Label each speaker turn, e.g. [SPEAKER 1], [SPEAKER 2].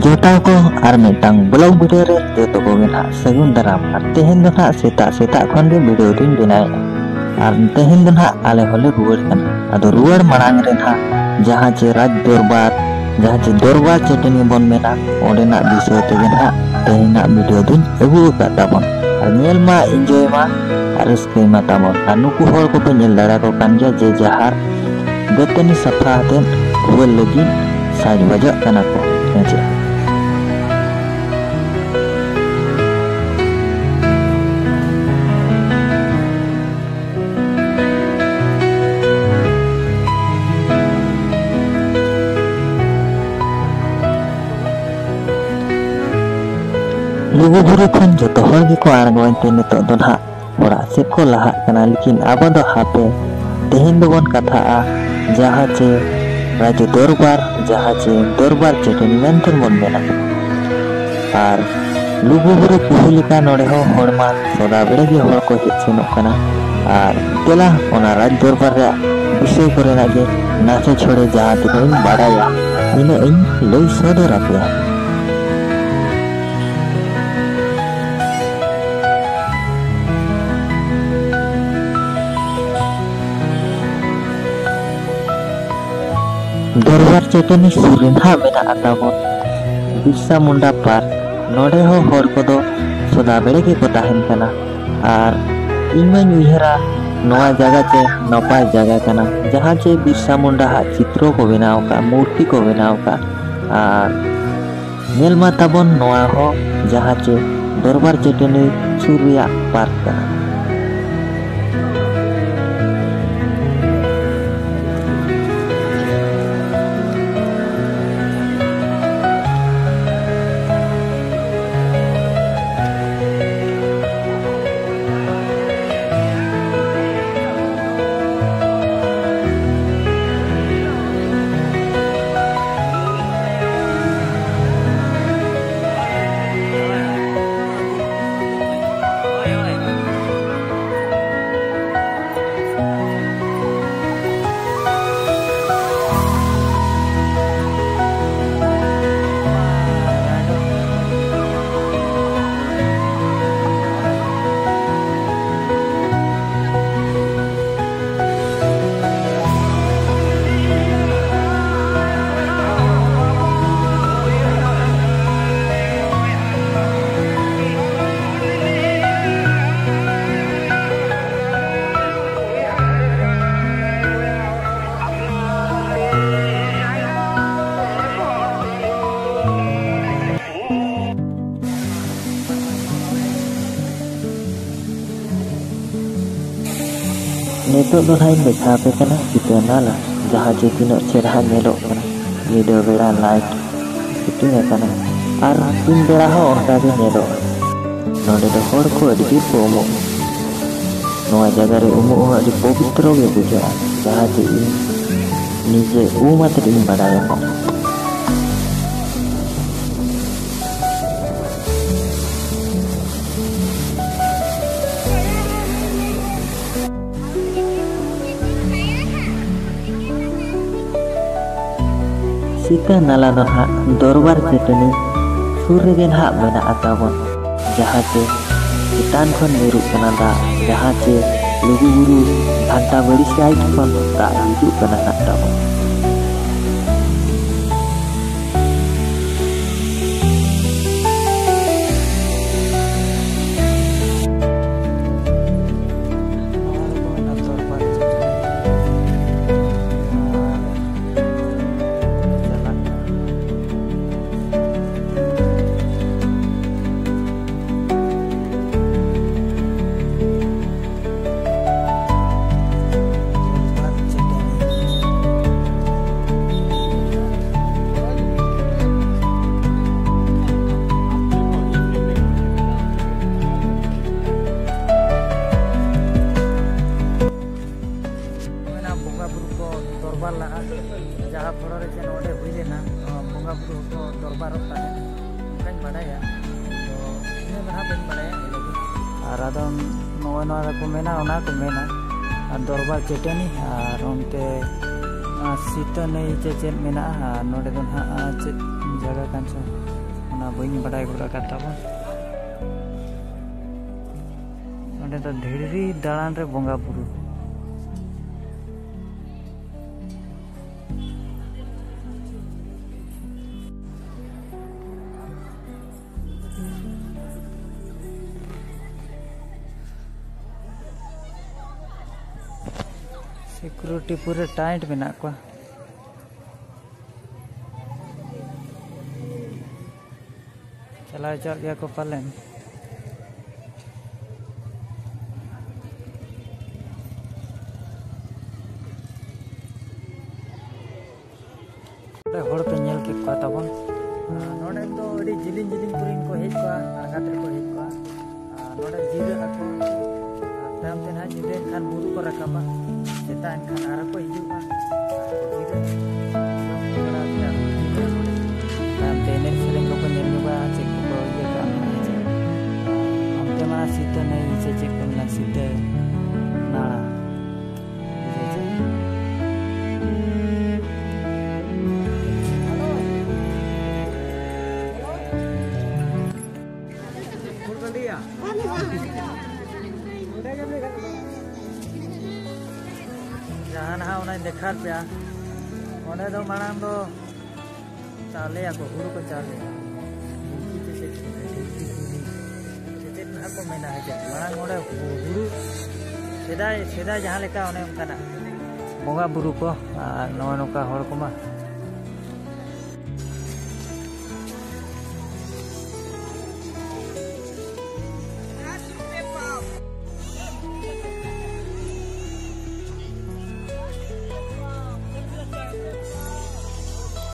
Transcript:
[SPEAKER 1] जोटा को और मिटंग ब्लॉग वीडियो रे जोतो को गे ना सगुन दाराम और तेहेन दो ना सेता खन गे वीडियो दिन बनाए और तेहेन दो ना आले होले रुवर कन अदो रुवर मणांग रे ना जहां चे राज दरबार जहां चे दरबार चेटनी बन मेना ओडे ना विषय ते गे ना तेहेन ना वीडियो दिन एगु का ताबन और नेल मा एंजॉय मा और स्के मा ताबन और नुकु होर को पे नेल दारा को कान गया जे जहार गतनी सफा हतेन रुवर लगी साज बजा कना को हेचे लुगुबुरु खन जो हर को आड़गोते नितो दो ना ओरा सेब को लहा कना लेकिन आबो दो हापे तेहेन दो बन कथा जहां चे राज दरबार जहां चे दरबार चेटनी मेंथन बन मेना और लुगुबुरु कुहुलिका नोडे हो होड़मा सदा बेड़े गे होड़ को हेछिनो कना और तेला ओना राज दरबार रे विषय करेना गे नाचे छोड़े जहां ते इन बाड़ाया इने इन लई सदर आपया दरबार चेटनी सुरिन हा मेना आताबन बिरसा मुंडा पार्क नोडे हो होड़ को दो सदा बेड़े के को ताहेन कना और इमां उयहरा नोआ जगह चे नपाय जगह कना जहां चे बिरसा मुंडा हा चित्रों को बनाव का मूर्ति को बनाव का और नेल मा ताबन नोआ हो जहां चे दरबार चेटनी सुरिया पार्क कना नितो दो हाई देखा पे कना चित्र नाला जहां जे तीनो चेहरा नेलो कना वीडियो बेड़ा लाइट सिटिंग कना और तीन बेड़ा हो उनका के नेलो नोडे दो होड़ को अडी को उमो नोआ जगह रे उमो हो अडी पवित्र गे बुझा जहां जे निजे उमत दिन बडाय हो सीता नाला दो हा दरबार चेटनी सुर रे हा मेना आताबन जहां चे चितान खन निरु कना दा जहां चे लुगुबुरु घंटा बड़ी साइड खन दा हिजु कना आताबन जहाँ फड़े चे नोडे हुईना बंगा बुरु को दरबार ताकि बाड़ाया तो इन बड़ा बन बाड़ाया और आदम नवा को मेना दरबार चेटनी और उनते सीता नई चे चेद मेना नोडे दो हाँ चे जगह कान चो ओना बइन बडाय गोरा काता बन ओंडे तो ढेरी दालान रे बोंगा बुरु सिक्योरिटी पूरे टाइट में को चला चल गया को पालन हड़ पे नेल के को तबन नोडे तो अडी जिलिंग जिलिंग पुरिन को हेज को आगात रे को हेज को नोडे जीरे को ताम ते ना जिदे खान बुरु को रखाबा सेता खान आर को हिजुबा जीरे ताम ते ने सेरेंग को नेलबा चेक को ये काम हमते मा सीते नहीं से चेक करना सीते नाला जहाँ ना उन्हें देखा पे उन्हें तो मांग दो चाले को हुरू को चाले को मेना है मांग उन्हें हुरू सेदाय सेदाय जहाँ लेका उन्हें उनका ना बोंगा बुरु को नवा नौका हड़ को मा